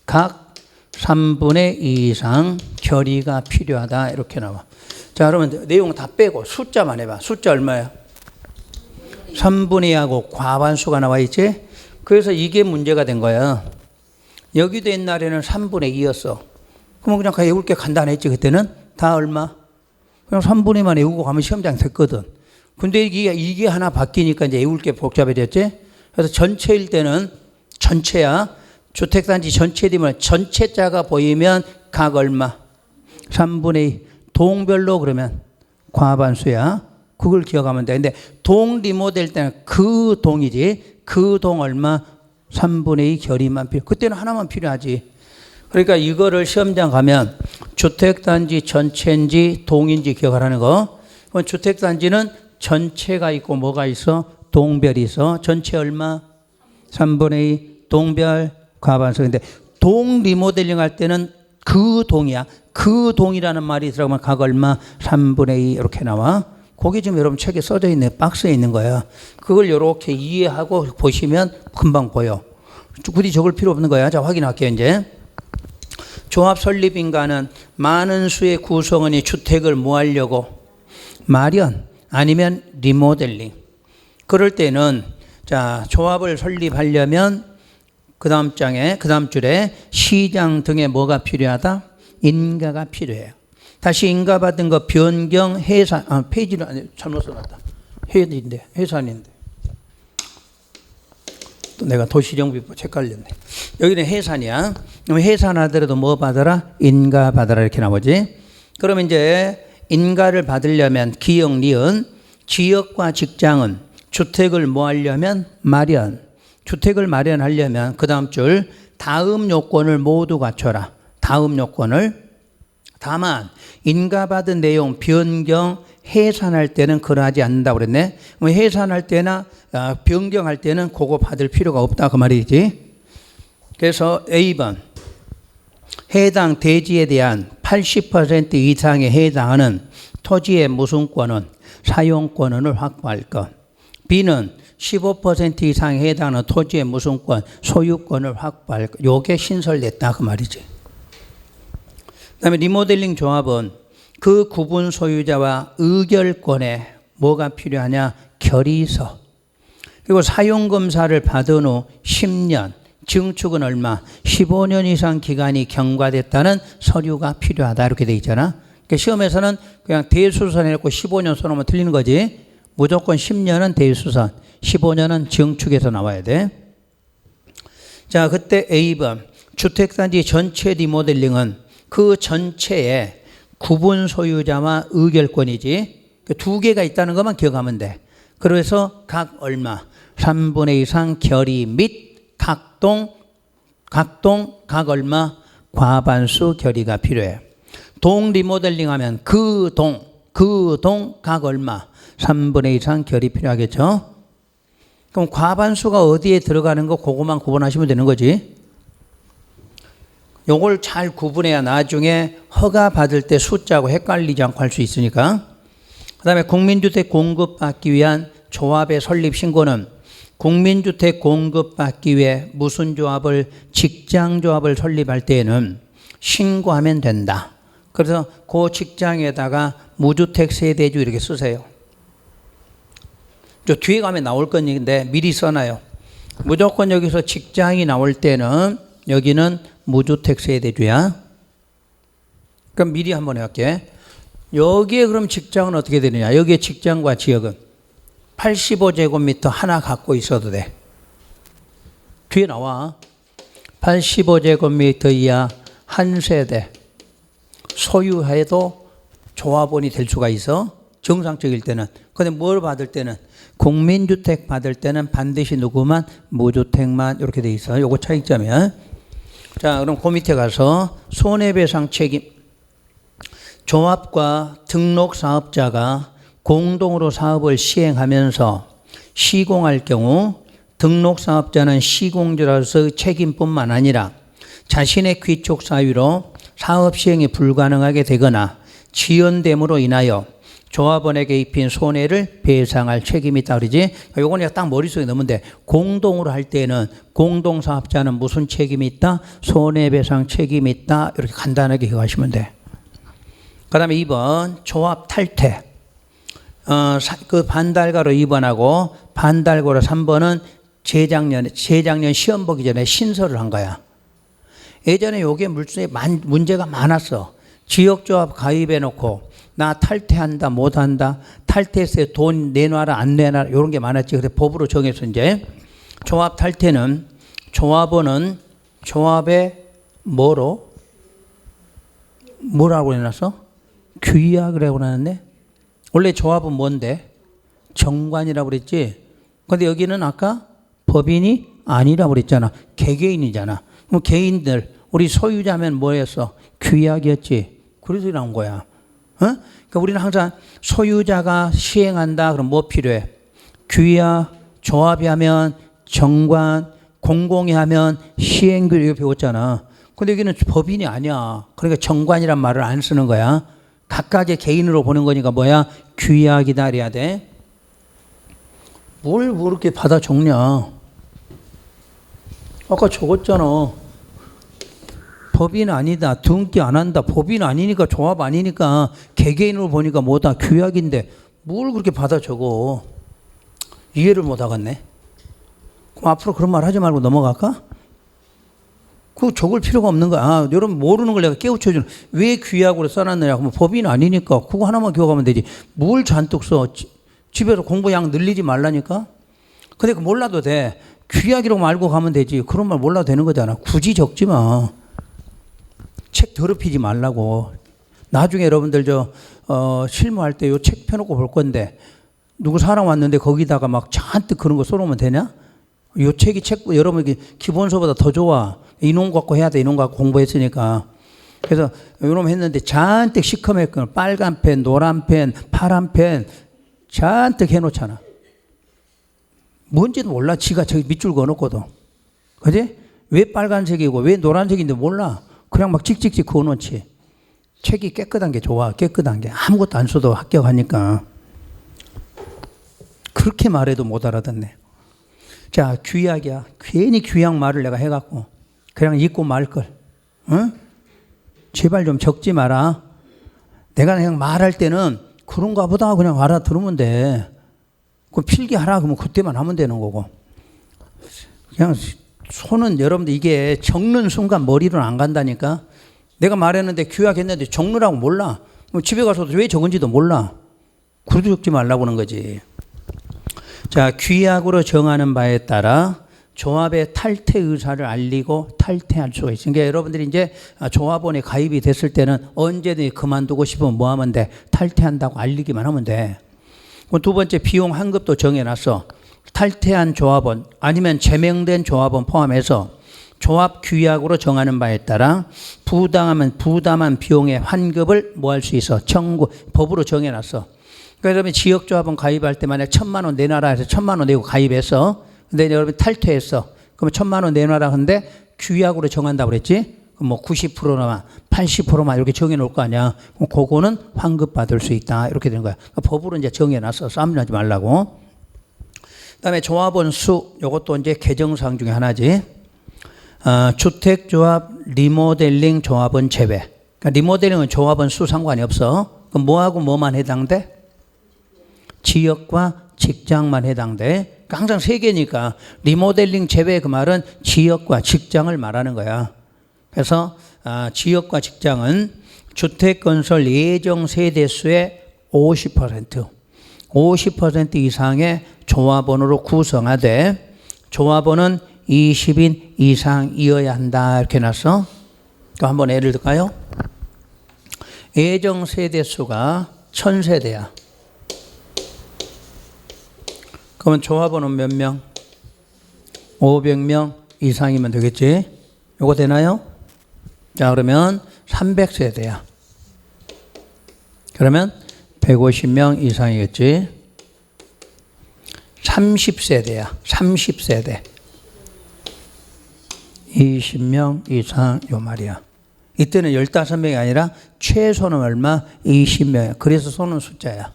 각 3분의 2 이상 결의가 필요하다 이렇게 나와. 자, 그러면 내용 다 빼고 숫자만 해봐. 숫자 얼마야? 3분의 2하고 과반수가 나와 있지? 그래서 이게 문제가 된 거야. 여기도 옛날에는 3분의 2였어. 그러면 그냥 외울 게 간단했지. 그때는 다 얼마? 그냥 3분의 2만 외우고 가면 시험장 됐거든. 근데 이게 하나 바뀌니까 이제 외울 게 복잡해졌지? 그래서 전체일 때는 전체야. 주택단지 전체이면 전체자가 보이면 각 얼마? 3분의 2. 동별로 그러면 과반수야. 그걸 기억하면 돼. 근데 동 리모델 때는 그 동이지. 그 동 얼마? 3분의 2 결의만 필요. 그때는 하나만 필요하지. 그러니까 이거를 시험장 가면 주택단지 전체인지 동인지 기억하라는 거. 그럼 주택단지는 전체가 있고 뭐가 있어? 동별이 있어. 전체 얼마? 3분의 2 동별 과반수. 근데 동 리모델링 할 때는 그 동이야. 그 동이라는 말이 들어가면 각 얼마 3분의 2 이렇게 나와. 그게 지금 여러분 책에 써져 있는 박스에 있는 거야. 그걸 이렇게 이해하고 보시면 금방 보여. 굳이 적을 필요 없는 거야. 자, 확인할게요. 이제 조합 설립 인가는 많은 수의 구성원이 주택을 뭐 하려고? 마련 아니면 리모델링. 그럴 때는 자, 조합을 설립하려면 그 다음 장에 그 다음 줄에 시장 등에 뭐가 필요하다? 인가가 필요해요. 다시 인가받은 거 변경 해산 페이지를 잘못 써놨다. 해산인데 또 내가 도시정비법 헷갈렸네. 여기는 해산이야. 그럼 해산하더라도 뭐 받아라? 인가 받아라 이렇게 나오지. 그러면 이제 인가를 받으려면 기역 니은 지역과 직장은 주택을 뭐 하려면 마련. 주택을 마련하려면 그 다음 줄 다음 요건을 모두 갖춰라. 다음 요건을. 다만 인가받은 내용 변경 해산할 때는 그러하지 않는다고 그랬네. 해산할 때나 변경할 때는 그거 받을 필요가 없다 그 말이지. 그래서 A번 해당 대지에 대한 80% 이상에 해당하는 토지의 무슨권은 사용권을 확보할 것. B는 15% 이상에 해당하는 토지의 무슨권 소유권을 확보할 것. 요게 신설됐다 그 말이지. 그 다음에 리모델링 조합은 그 구분 소유자와 의결권에 뭐가 필요하냐? 결의서. 그리고 사용검사를 받은 후 10년, 증축은 얼마? 15년 이상 기간이 경과됐다는 서류가 필요하다 이렇게 돼 있잖아. 그러니까 시험에서는 그냥 대수선 해놓고 15년 써놓으면 틀리는 거지. 무조건 10년은 대수선, 15년은 증축에서 나와야 돼. 자, 그때 A번 주택단지 전체 리모델링은 그 전체에 구분 소유자와 의결권이지. 두 개가 있다는 것만 기억하면 돼. 그래서 각 얼마 3분의 2 이상 결의 및 각동 각 얼마 과반수 결의가 필요해. 동 리모델링 하면 그 동 각 얼마 3분의 2 이상 결의 필요하겠죠. 그럼 과반수가 어디에 들어가는 거 그것만 구분하시면 되는 거지. 요걸 잘 구분해야 나중에 허가 받을 때 숫자하고 헷갈리지 않고 할 수 있으니까. 그 다음에 국민주택 공급받기 위한 조합의 설립 신고는 국민주택 공급받기 위해 무슨 조합을 직장조합을 설립할 때에는 신고하면 된다. 그래서 그 직장에다가 무주택 세대주 이렇게 쓰세요. 저 뒤에 가면 나올 건데 미리 써놔요. 무조건 여기서 직장이 나올 때는 여기는 무주택 세대주야. 그럼 미리 한번 해볼게. 여기에 그럼 직장은 어떻게 되느냐? 여기에 직장과 지역은 85제곱미터 하나 갖고 있어도 돼. 뒤에 나와. 85제곱미터 이하 한 세대 소유해도 조합원이 될 수가 있어. 정상적일 때는. 그런데 뭘 받을 때는 국민주택 받을 때는 반드시 누구만 무주택만 이렇게 돼 있어. 요거 차이점이야. 자, 그럼 그 밑에 가서 손해배상 책임. 조합과 등록사업자가 공동으로 사업을 시행하면서 시공할 경우 등록사업자는 시공자로서 책임뿐만 아니라 자신의 귀족 사유로 사업 시행이 불가능하게 되거나 지연됨으로 인하여 조합원에게 입힌 손해를 배상할 책임이 있다 그러지. 요거는 딱 머릿속에 넣으면 돼. 공동으로 할 때는 공동사업자는 무슨 책임이 있다? 손해배상 책임이 있다. 이렇게 간단하게 기억하시면 돼. 그 다음에 2번 조합 탈퇴. 그 반달가로 2번하고 반달가로 3번은 재작년 시험 보기 전에 신설을 한 거야. 예전에 요게 물순에 문제가 많았어. 지역조합 가입해놓고 나 탈퇴한다 못한다 탈퇴세 돈 내놔라 안 내놔라 이런 게 많았지. 그래서 법으로 정해서 이제 조합 탈퇴는 조합원은 조합의 뭐라고 해놨어? 규약이라고 해놨네. 원래 조합은 뭔데? 정관이라고 그랬지. 근데 여기는 아까 법인이 아니라고 그랬잖아. 개개인이잖아. 그럼 개인들 우리 소유자면 뭐였어? 규약이었지. 그래서 나온 거야. 그러니까 우리는 항상 소유자가 시행한다. 그럼 뭐 필요해? 규약, 조합이 하면 정관, 공공이 하면 시행규 이거 배웠잖아. 근데 여기는 법인이 아니야. 그러니까 정관이란 말을 안 쓰는 거야. 각각의 개인으로 보는 거니까 뭐야? 규약이다 그래야 돼. 뭘 그렇게 받아 적냐? 아까 적었잖아. 법인 아니다. 등기 안 한다. 법인 아니니까 조합 아니니까 개개인으로 보니까 뭐다? 규약인데 뭘 그렇게 받아 적어? 이해를 못 하겠네. 그럼 앞으로 그런 말 하지 말고 넘어갈까? 그거 적을 필요가 없는 거야. 아, 여러분 모르는 걸 내가 깨우쳐주는. 왜 규약으로 써놨느냐? 그러면 법인 아니니까 그거 하나만 기억하면 되지. 뭘 잔뜩 써? 집에서 공부 양 늘리지 말라니까? 근데 그 몰라도 돼. 규약이라고 알고 가면 되지. 그런 말 몰라도 되는 거잖아. 굳이 적지 마. 책 더럽히지 말라고. 나중에 여러분들 실무할 때 요 책 펴놓고 볼 건데 누구 사람 왔는데 거기다가 막 잔뜩 그런 거 써놓으면 되냐? 요 책이 여러분 기본서보다 더 좋아. 이놈 갖고 해야 돼. 이놈 갖고 공부했으니까. 그래서 이놈 했는데 잔뜩 시커멓고 빨간 펜, 노란 펜, 파란 펜 잔뜩 해놓잖아. 뭔지도 몰라. 지가 저기 밑줄 그어놓고도. 그지? 왜 빨간색이고 왜 노란색인데 몰라. 그냥 막 찍찍찍 그어놓지. 책이 깨끗한 게 좋아. 깨끗한 게. 아무것도 안 써도 합격하니까. 그렇게 말해도 못 알아듣네. 자, 규약이야. 괜히 규약 말을 내가 해갖고 그냥 잊고 말걸. 응? 제발 좀 적지 마라. 내가 그냥 말할 때는 그런가 보다 그냥 알아들으면 돼. 그럼 필기하라 그러면 그때만 하면 되는 거고. 그냥 손은 여러분들 이게 적는 순간 머리로는 안 간다니까. 내가 말했는데 규약했는데 적느라고 몰라. 집에 가서도 왜 적은지도 몰라. 그래도 적지 말라고 하는 거지. 자, 규약으로 정하는 바에 따라 조합의 탈퇴 의사를 알리고 탈퇴할 수가 있어요. 그러니까 여러분들이 이제 조합원에 가입이 됐을 때는 언제든지 그만두고 싶으면 뭐 하면 돼? 탈퇴한다고 알리기만 하면 돼. 두 번째, 비용 환급도 정해놨어. 탈퇴한 조합원 아니면 제명된 조합원 포함해서 조합 규약으로 정하는 바에 따라 부담한 비용의 환급을 뭐 할 수 있어? 청구, 법으로 정해놨어. 그러니까 여러분 지역조합원 가입할 때 만약 1,000만 원 내놔라 해서 1,000만 원 내고 가입했어. 근데 여러분 탈퇴했어. 그러면 1,000만 원 내놔라 하는데 규약으로 정한다고 그랬지? 그럼 뭐 90%나 80%만 이렇게 정해놓을 거 아니야. 그럼 그거는 환급받을 수 있다. 이렇게 되는 거야. 그러니까 법으로 이제 정해놨어. 싸움나지 말라고. 그다음에 조합원 수, 이것도 이제 개정사항 중에 하나지. 주택조합 리모델링 조합원 제외. 그러니까 리모델링은 조합원 수 상관이 없어. 그럼 뭐하고 뭐만 해당돼? 지역과 직장만 해당돼. 그러니까 항상 세 개니까 리모델링 제외 그 말은 지역과 직장을 말하는 거야. 그래서 지역과 직장은 주택건설 예정 세대수의 50% 이상의 조합원으로 구성하되 조합원은 20인 이상이어야 한다. 이렇게 해놨어. 한번 예를 들까요? 예정 세대수가 1000세대야. 그러면 조합원은 몇 명? 500명 이상이면 되겠지? 요거 되나요? 자, 그러면 300세대야. 그러면 150명 이상이겠지? 30세대야. 30세대. 20명 이상 요 말이야. 이때는 15명이 아니라 최소는 얼마? 20명. 그래서 쏘는 숫자야.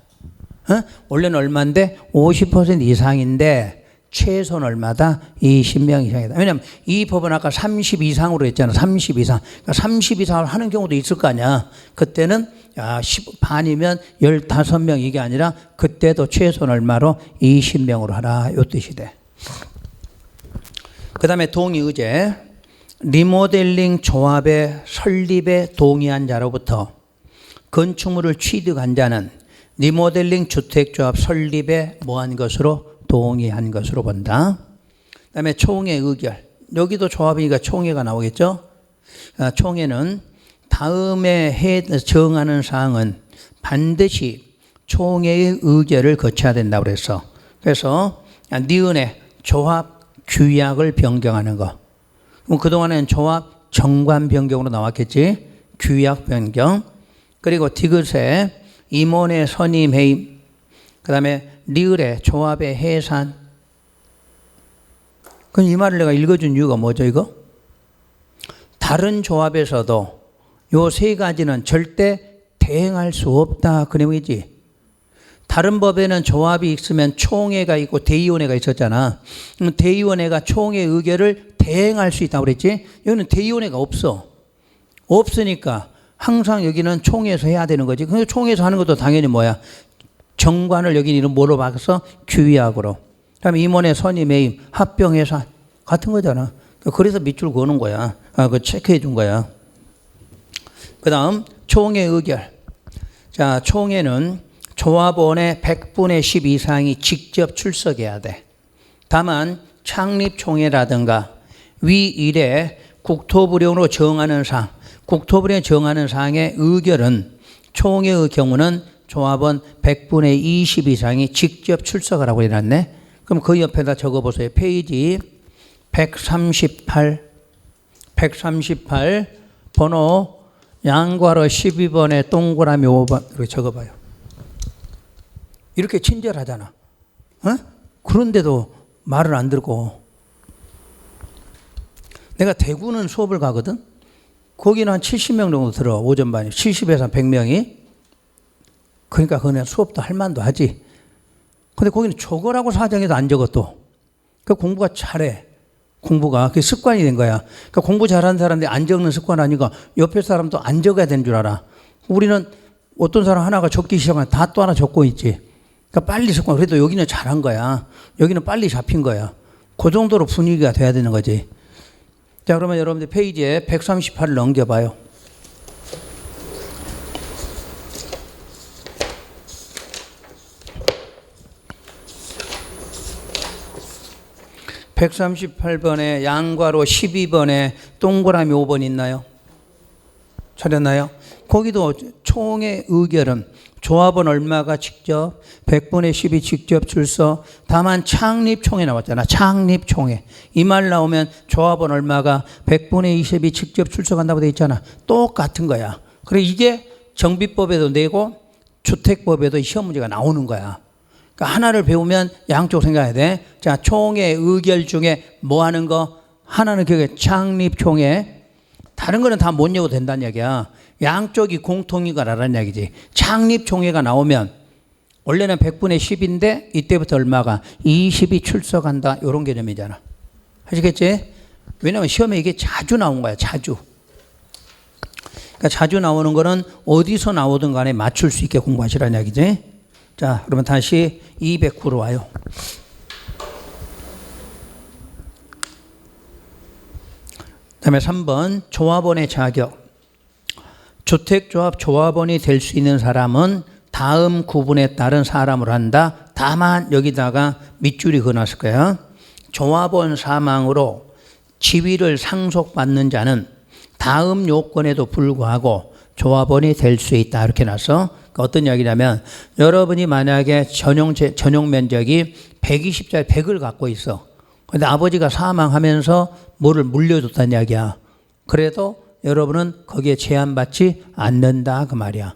원래는 얼마인데? 50% 이상인데 최소는 얼마다? 20명 이상이다. 왜냐하면 이 법은 아까 30 이상으로 했잖아. 30 이상. 그러니까 30 이상을 하는 경우도 있을 거 아니야. 그때는 반이면 15명 이게 아니라 그때도 최소는 얼마로? 20명으로 하라. 요 뜻이 돼. 그 다음에 동의의제. 리모델링 조합의 설립에 동의한 자로부터 건축물을 취득한 자는 리모델링 주택조합 설립에 뭐한 것으로? 동의한 것으로 본다. 그 다음에 총회 의결. 여기도 조합이니까 총회가 나오겠죠. 총회는 다음에 정하는 사항은 반드시 총회의 의결을 거쳐야 된다고 그랬어. 그래서 니은의 조합 규약을 변경하는 거. 그럼 그동안에는 조합 정관 변경으로 나왔겠지. 규약 변경. 그리고 디귿에 임원의 선임 해임. 그 다음에 리을의 조합의 해산. 그럼 이 말을 내가 읽어준 이유가 뭐죠 이거? 다른 조합에서도 요 세 가지는 절대 대행할 수 없다. 그 내용이지. 다른 법에는 조합이 있으면 총회가 있고 대의원회가 있었잖아. 대의원회가 총회 의결을 대행할 수 있다고 그랬지. 여기는 대의원회가 없어. 없으니까 항상 여기는 총회에서 해야 되는 거지. 근데 총회에서 하는 것도 당연히 뭐야? 정관을 여기는 뭐로 바꿔서 규약으로. 그다음에 임원의 선임 매임 합병해서 같은 거잖아. 그래서 밑줄 그는 거야. 그 체크해 준 거야. 그다음 총회 의결. 자, 총회는 조합원의 100분의 10 이상이 직접 출석해야 돼. 다만 창립총회라든가 위 일에 국토부령으로 정하는 사항, 국토부령이 정하는 사항의 의결은 총회의 경우는 조합원 100분의 20 이상이 직접 출석하라고 해놨네. 그럼 그 옆에다 적어보세요. 페이지 138 번호 양괄호 12번에 동그라미 5번 이렇게 적어봐요. 이렇게 친절하잖아. 어? 그런데도 말을 안 듣고. 내가 대구는 수업을 가거든. 거기는 한 70명 정도 들어. 오전반이. 70에서 100명이. 그러니까 그냥 수업도 할 만도 하지. 근데 거기는 적으라고 사정해도 안 적어 또. 그 공부가 잘해. 공부가. 그게 습관이 된 거야. 그러니까 공부 잘하는 사람들이 안 적는 습관 아니까 옆에 사람도 안 적어야 되는 줄 알아. 우리는 어떤 사람 하나가 적기 시작하면 다 또 하나 적고 있지. 그러니까 빨리 습관. 그래도 여기는 잘한 거야. 여기는 빨리 잡힌 거야. 그 정도로 분위기가 돼야 되는 거지. 자, 그러면 여러분들 페이지에 138을 넘겨봐요. (138번에) 양괄호 12번에 동그라미 5번 있나요? 찾았나요? 거기도 총회 의결은 조합원 얼마가 직접 100분의 10이 직접 출석. 다만 창립총회 나왔잖아. 창립총회. 이 말 나오면 조합원 얼마가 100분의 20이 직접 출석한다고 돼 있잖아. 똑같은 거야. 그래 이게 정비법에도 내고 주택법에도 시험 문제가 나오는 거야. 그러니까 하나를 배우면 양쪽 생각해야 돼. 자, 총회 의결 중에 뭐 하는 거? 하나는 그게 창립총회. 다른 거는 다 못 외워도 된다는 얘기야. 양쪽이 공통이가라는 얘기지. 창립총회가 나오면 원래는 100분의 10인데 이때부터 얼마가 20이 출석한다. 이런 개념이잖아. 아시겠지? 왜냐하면 시험에 이게 자주 나온 거야. 자주. 그러니까 자주 나오는 거는 어디서 나오든 간에 맞출 수 있게 공부하시라는 얘기지. 자, 그러면 다시 209로 와요. 그다음에 3번 조합원의 자격. 주택조합 조합원이 될 수 있는 사람은 다음 구분에 따른 사람으로 한다. 다만 여기다가 밑줄이 그어놨을 거야. 조합원 사망으로 지위를 상속받는 자는 다음 요건에도 불구하고 조합원이 될 수 있다. 이렇게 놨어. 그러니까 어떤 이야기냐면 여러분이 만약에 전용 면적이 120짜리 100을 갖고 있어. 근데 아버지가 사망하면서 뭐를 물려줬다는 이야기야. 그래도 여러분은 거기에 제한받지 않는다 그 말이야.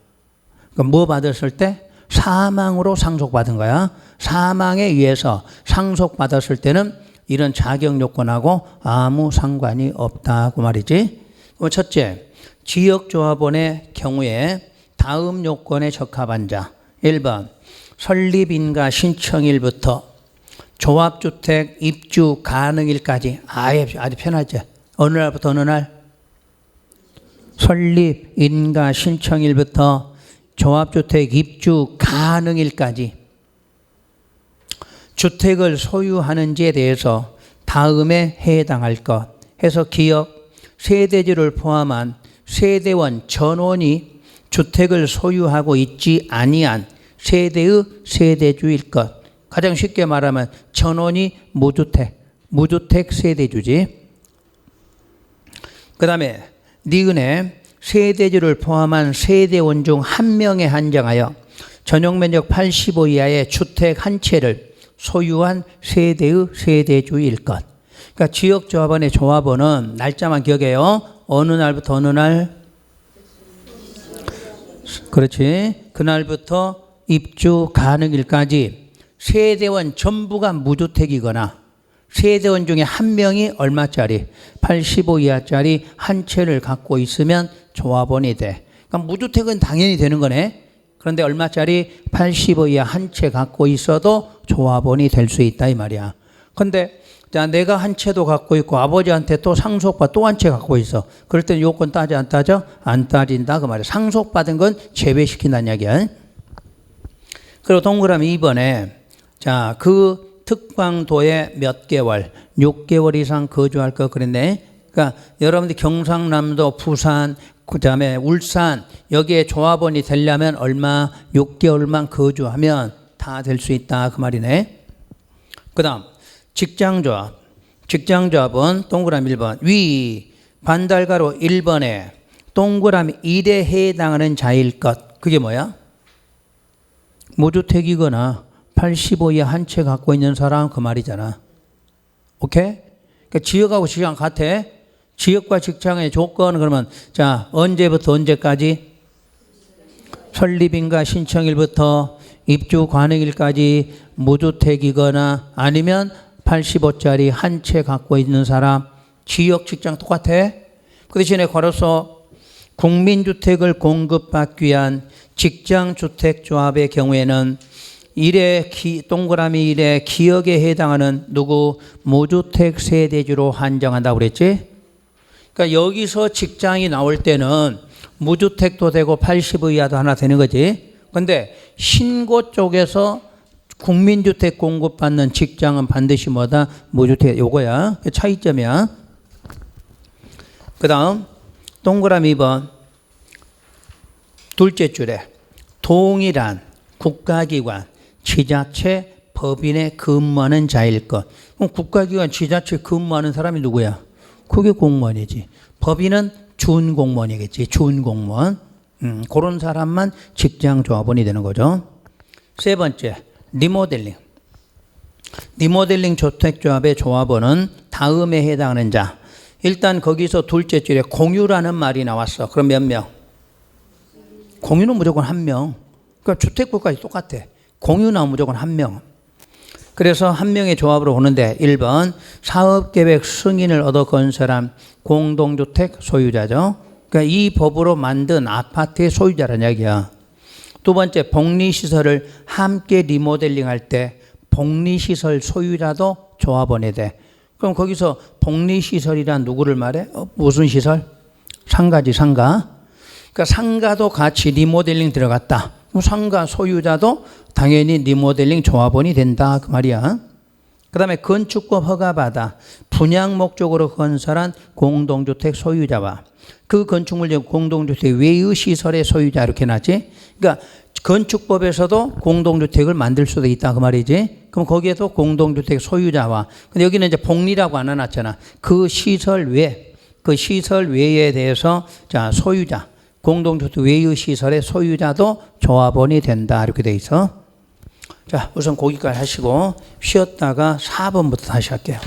그러니까 뭐 받았을 때? 사망으로 상속받은 거야. 사망에 의해서 상속받았을 때는 이런 자격 요건하고 아무 상관이 없다 그 말이지. 그럼 첫째, 지역조합원의 경우에 다음 요건에 적합한 자. 1번 설립인가 신청일부터 조합주택 입주 가능일까지. 아주 편하죠. 어느 날부터 어느 날? 설립, 인가, 신청일부터 조합주택 입주 가능일까지 주택을 소유하는지에 대해서 다음에 해당할 것 해서 기업, 세대주를 포함한 세대원 전원이 주택을 소유하고 있지 아니한 세대의 세대주일 것. 가장 쉽게 말하면 전원이 무주택 세대주지. 그 다음에 니은에 세대주를 포함한 세대원 중 한 명에 한정하여 전용면적 85 이하의 주택 한 채를 소유한 세대의 세대주일 것. 그러니까 지역조합원의 조합원은 날짜만 기억해요. 어느 날부터 어느 날? 그렇지. 그날부터 입주 가능일까지 세대원 전부가 무주택이거나 세대원 중에 한 명이 얼마짜리? 85 이하짜리 한 채를 갖고 있으면 조합원이 돼. 그러니까 무주택은 당연히 되는 거네. 그런데 얼마짜리? 85 이하 한 채 갖고 있어도 조합원이 될 수 있다 이 말이야. 근데 자, 내가 한 채도 갖고 있고 아버지한테 또 상속받 또 한 채 갖고 있어. 그럴 때는 요건 따져 안 따져? 안 따진다 그 말이야. 상속받은 건 제외시킨다는 이야기야. 그리고 동그라미 2번에 자, 그 특광도에 몇 개월, 6개월 이상 거주할 거 그랬네. 그러니까 여러분들 경상남도, 부산, 그다음에 울산 여기에 조합원이 되려면 얼마? 6개월만 거주하면 다 될 수 있다 그 말이네. 그다음 직장조합. 직장조합은 동그라미 1번 위 반달가로 1번에 동그라미 1에 해당하는 자일 것. 그게 뭐야? 무주택이거나 85 이하 한 채 갖고 있는 사람 그 말이잖아. 오케이? 그러니까 지역하고 직장 같아. 지역과 직장의 조건 그러면 자 언제부터 언제까지? 설립인가 신청일부터 입주 관행일까지 무주택이거나 아니면 85짜리 한 채 갖고 있는 사람. 지역 직장 똑같아. 그 대신에 괄호서 국민주택을 공급받기 위한 직장주택조합의 경우에는 동그라미 1에 기역에 해당하는 누구 무주택 세대주로 한정한다고 그랬지. 그러니까 여기서 직장이 나올 때는 무주택도 되고 85 이하도 하나 되는 거지. 근데 신고 쪽에서 국민주택 공급받는 직장은 반드시 뭐다? 무주택. 요거야. 차이점이야. 그 다음 동그라미 2번 둘째 줄에 동일한 국가기관, 지자체, 법인에 근무하는 자일 것. 그럼 국가기관, 지자체 근무하는 사람이 누구야? 그게 공무원이지. 법인은 준공무원이겠지. 준공무원. 그런 사람만 직장조합원이 되는 거죠. 세 번째, 리모델링. 리모델링 주택조합의 조합원은 다음에 해당하는 자. 일단 거기서 둘째 줄에 공유라는 말이 나왔어. 그럼 몇 명? 공유는 무조건 한 명. 그러니까 주택구까지 똑같아. 공유 나오면 무조건 한 명. 그래서 한 명의 조합으로 보는데 1번 사업계획 승인을 얻어 건설한 공동주택 소유자죠. 그러니까 이 법으로 만든 아파트의 소유자라는 이야기야. 두 번째 복리시설을 함께 리모델링할 때 복리시설 소유자도 조합원이 돼. 그럼 거기서 복리시설이란 누구를 말해? 무슨 시설? 상가지 상가. 그러니까 상가도 같이 리모델링 들어갔다. 그럼 상가 소유자도 당연히 리모델링 조합원이 된다 그 말이야. 그 다음에 건축법 허가받아 분양 목적으로 건설한 공동주택 소유자와 그 건축물 공동주택 외의 시설의 소유자 이렇게 나지. 그러니까 건축법에서도 공동주택을 만들 수도 있다 그 말이지. 그럼 거기에도 공동주택 소유자와 근데 여기는 이제 복리라고 안 해놨잖아. 그 시설 외에 대해서 자 소유자 공동주택 외의 시설의 소유자도 조합원이 된다 이렇게 돼 있어. 자 우선 거기까지 하시고 쉬었다가 4번부터 다시 할게요.